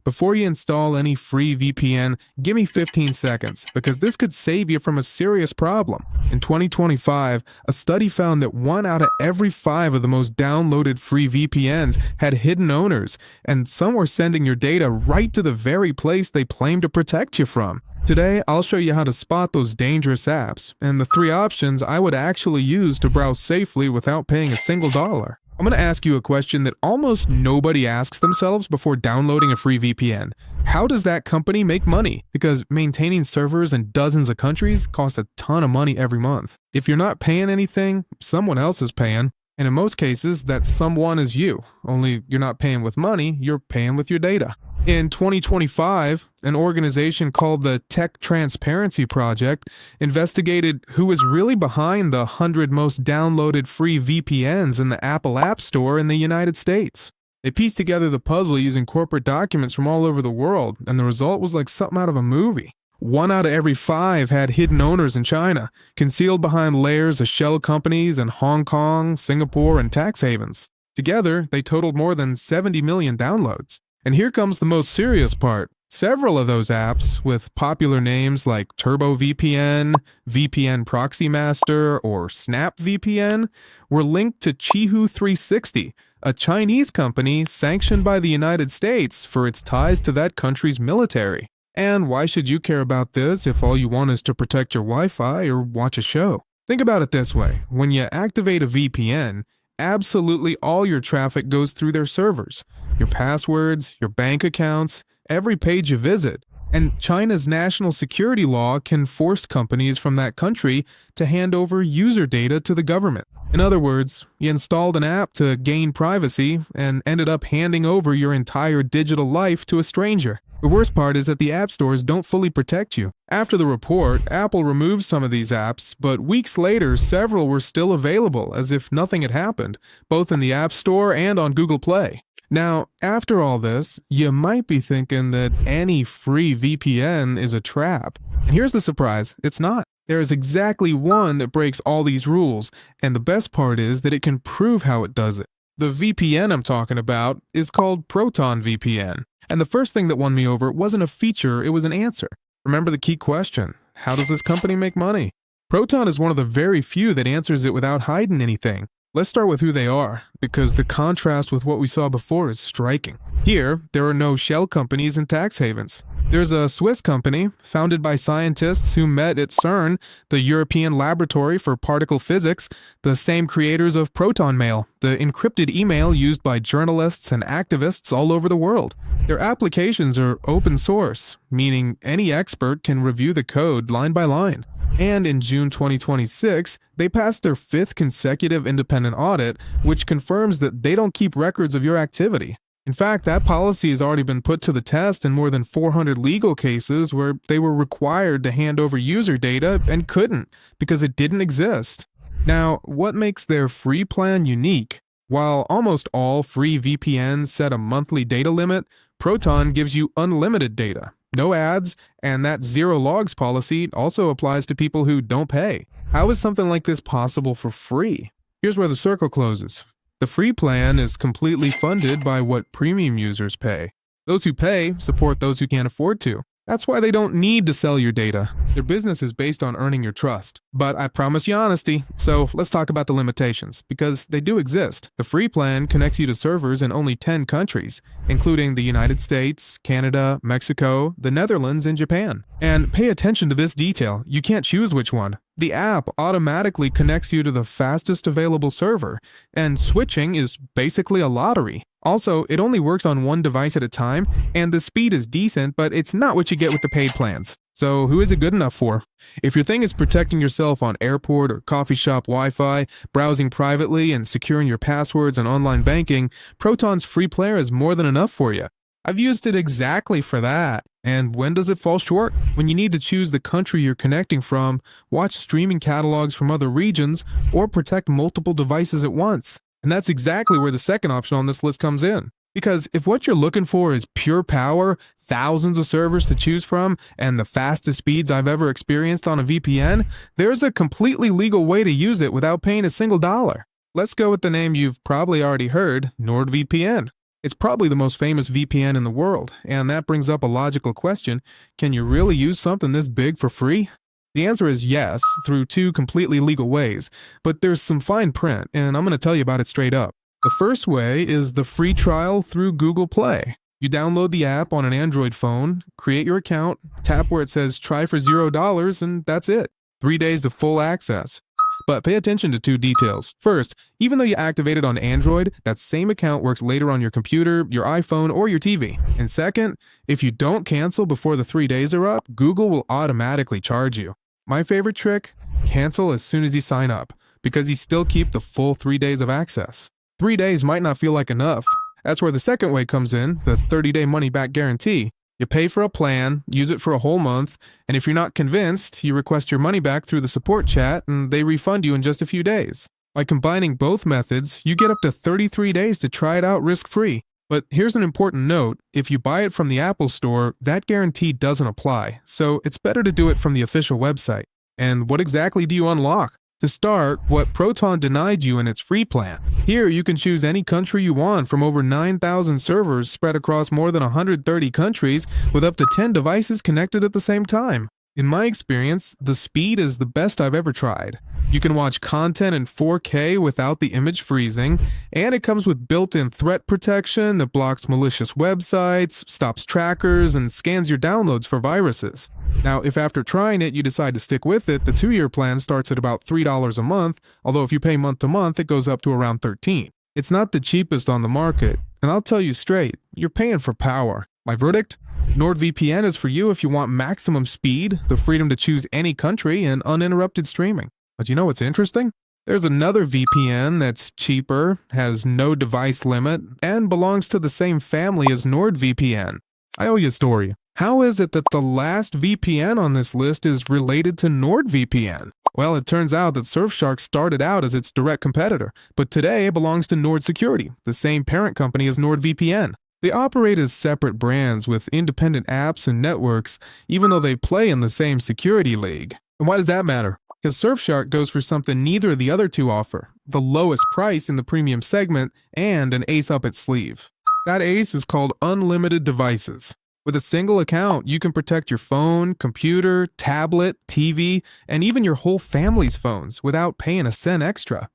Before you install any free VPN, give me 15 seconds, because this could save you from a serious problem. In 2025, a study found that 1 out of every 5 of the most downloaded free VPNs had hidden owners, and some were sending your data right to the very place they claim to protect you from. Today, I'll show you how to spot those dangerous apps, and the 3 options I would actually use to browse safely without paying a single dollar. I'm going to ask you a question that almost nobody asks themselves before downloading a free VPN. How does that company make money? Because maintaining servers in dozens of countries costs a ton of money every month. If you're not paying anything, someone else is paying. And in most cases, that someone is you. Only you're not paying with money, you're paying with your data. In 2025, an organization called the Tech Transparency Project investigated who was really behind the 100 most downloaded free VPNs in the Apple App Store in the United States. They pieced together the puzzle using corporate documents from all over the world, and the result was like something out of a movie. 1 out of every 5 had hidden owners in China, concealed behind layers of shell companies in Hong Kong, Singapore, and tax havens. Together, they totaled more than 70 million downloads. And here comes the most serious part. Several of those apps, with popular names like TurboVPN, VPN Proxy Master, or SnapVPN, were linked to Qihoo 360, a Chinese company sanctioned by the United States for its ties to that country's military. And why should you care about this if all you want is to protect your Wi-Fi or watch a show? Think about it this way. When you activate a VPN, absolutely all your traffic goes through their servers. Your passwords, your bank accounts, every page you visit. And China's national security law can force companies from that country to hand over user data to the government. In other words, you installed an app to gain privacy and ended up handing over your entire digital life to a stranger. The worst part is that the app stores don't fully protect you. After the report, Apple removed some of these apps, but weeks later, several were still available as if nothing had happened, both in the App Store and on Google Play. Now, after all this, you might be thinking that any free VPN is a trap. And here's the surprise, it's not. There is exactly one that breaks all these rules, and the best part is that it can prove how it does it. The VPN I'm talking about is called Proton VPN. And the first thing that won me over wasn't a feature, it was an answer. Remember the key question, how does this company make money? Proton is one of the very few that answers it without hiding anything. Let's start with who they are, because the contrast with what we saw before is striking. Here, there are no shell companies and tax havens. There's a Swiss company, founded by scientists who met at CERN, the European Laboratory for Particle Physics, the same creators of Proton Mail, the encrypted email used by journalists and activists all over the world. Their applications are open source, meaning any expert can review the code line by line. And in June 2026, they passed their 5th consecutive independent audit, which confirms that they don't keep records of your activity. In fact, that policy has already been put to the test in more than 400 legal cases where they were required to hand over user data and couldn't because it didn't exist. Now, what makes their free plan unique? While almost all free VPNs set a monthly data limit, Proton gives you unlimited data. No ads, and that zero logs policy also applies to people who don't pay. How is something like this possible for free? Here's where the circle closes. The free plan is completely funded by what premium users pay. Those who pay support those who can't afford to. That's why they don't need to sell your data. Their business is based on earning your trust. But I promise you honesty, so let's talk about the limitations, because they do exist. The free plan connects you to servers in only 10 countries, including the United States, Canada, Mexico, the Netherlands, and Japan. And pay attention to this detail, you can't choose which one. The app automatically connects you to the fastest available server, and switching is basically a lottery. Also, it only works on one device at a time, and the speed is decent, but it's not what you get with the paid plans. So who is it good enough for? If your thing is protecting yourself on airport or coffee shop Wi-Fi, browsing privately, and securing your passwords and online banking, Proton's free player is more than enough for you. I've used it exactly for that. And when does it fall short? When you need to choose the country you're connecting from, watch streaming catalogs from other regions, or protect multiple devices at once. And that's exactly where the second option on this list comes in. Because if what you're looking for is pure power, thousands of servers to choose from, and the fastest speeds I've ever experienced on a VPN, there's a completely legal way to use it without paying a single dollar. Let's go with the name you've probably already heard, NordVPN. It's probably the most famous VPN in the world, and that brings up a logical question: can you really use something this big for free? The answer is yes, through two completely legal ways, but there's some fine print, and I'm going to tell you about it straight up. The first way is the free trial through Google Play. You download the app on an Android phone, create your account, tap where it says try for $0, and that's it. 3 days of full access. But pay attention to two details. First, even though you activate it on Android, that same account works later on your computer, your iPhone, or your TV. And second, if you don't cancel before the 3 days are up, Google will automatically charge you. My favorite trick? Cancel as soon as you sign up, because you still keep the full 3 days of access. 3 days might not feel like enough. That's where the second way comes in, the 30-day money-back guarantee. You pay for a plan, use it for a whole month, and if you're not convinced, you request your money back through the support chat and they refund you in just a few days. By combining both methods, you get up to 33 days to try it out risk-free. But here's an important note: if you buy it from the Apple Store, that guarantee doesn't apply, so it's better to do it from the official website. And what exactly do you unlock? To start, what Proton denied you in its free plan. Here, you can choose any country you want from over 9,000 servers spread across more than 130 countries with up to 10 devices connected at the same time. In my experience, the speed is the best I've ever tried. You can watch content in 4K without the image freezing, and it comes with built-in threat protection that blocks malicious websites, stops trackers, and scans your downloads for viruses. Now, if after trying it you decide to stick with it, the 2-year plan starts at about $3 a month, although if you pay month to month, it goes up to around $13. It's not the cheapest on the market, and I'll tell you straight, you're paying for power. My verdict? NordVPN is for you if you want maximum speed, the freedom to choose any country, and uninterrupted streaming. But you know what's interesting? There's another VPN that's cheaper, has no device limit, and belongs to the same family as NordVPN. I owe you a story. How is it that the last VPN on this list is related to NordVPN? Well, it turns out that Surfshark started out as its direct competitor, but today it belongs to Nord Security, the same parent company as NordVPN. They operate as separate brands with independent apps and networks, even though they play in the same security league. And why does that matter? Because Surfshark goes for something neither of the other two offer: the lowest price in the premium segment and an ace up its sleeve. That ace is called unlimited devices. With a single account, you can protect your phone, computer, tablet, TV, and even your whole family's phones without paying a cent extra.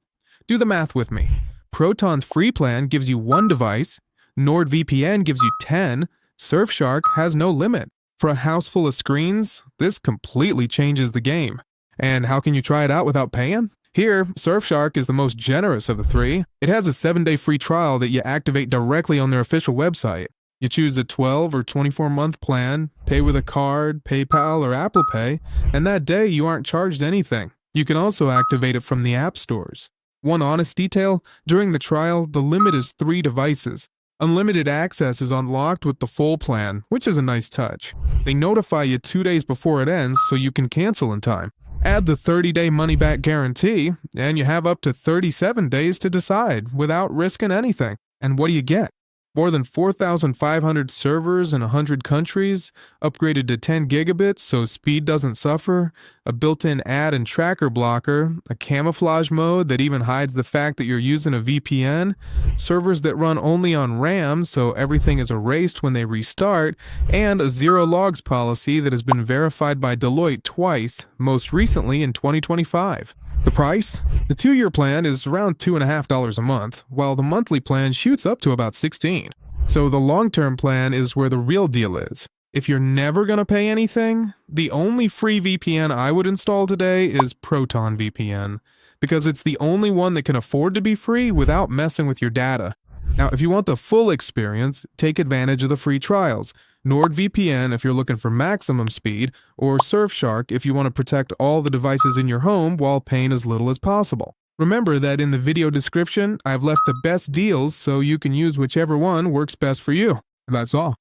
Do the math with me. Proton's free plan gives you 1 device, NordVPN gives you 10, Surfshark has no limit. For a house full of screens, this completely changes the game. And how can you try it out without paying? Here, Surfshark is the most generous of the three. It has a 7-day free trial that you activate directly on their official website. You choose a 12 or 24-month plan, pay with a card, PayPal, or Apple Pay, and that day you aren't charged anything. You can also activate it from the app stores. One honest detail: during the trial, the limit is 3 devices. Unlimited access is unlocked with the full plan, which is a nice touch. They notify you 2 days before it ends so you can cancel in time. Add the 30-day money-back guarantee, and you have up to 37 days to decide without risking anything. And what do you get? More than 4,500 servers in 100 countries, upgraded to 10 gigabits so speed doesn't suffer, a built-in ad and tracker blocker, a camouflage mode that even hides the fact that you're using a VPN, servers that run only on RAM so everything is erased when they restart, and a zero logs policy that has been verified by Deloitte twice, most recently in 2025. The price? The 2-year plan is around $2.50 a month, while the monthly plan shoots up to about $16. So the long-term plan is where the real deal is. If you're never going to pay anything, the only free VPN I would install today is Proton VPN, because it's the only one that can afford to be free without messing with your data. Now, if you want the full experience, take advantage of the free trials. NordVPN if you're looking for maximum speed, or Surfshark if you want to protect all the devices in your home while paying as little as possible. Remember that in the video description, I've left the best deals so you can use whichever one works best for you. That's all.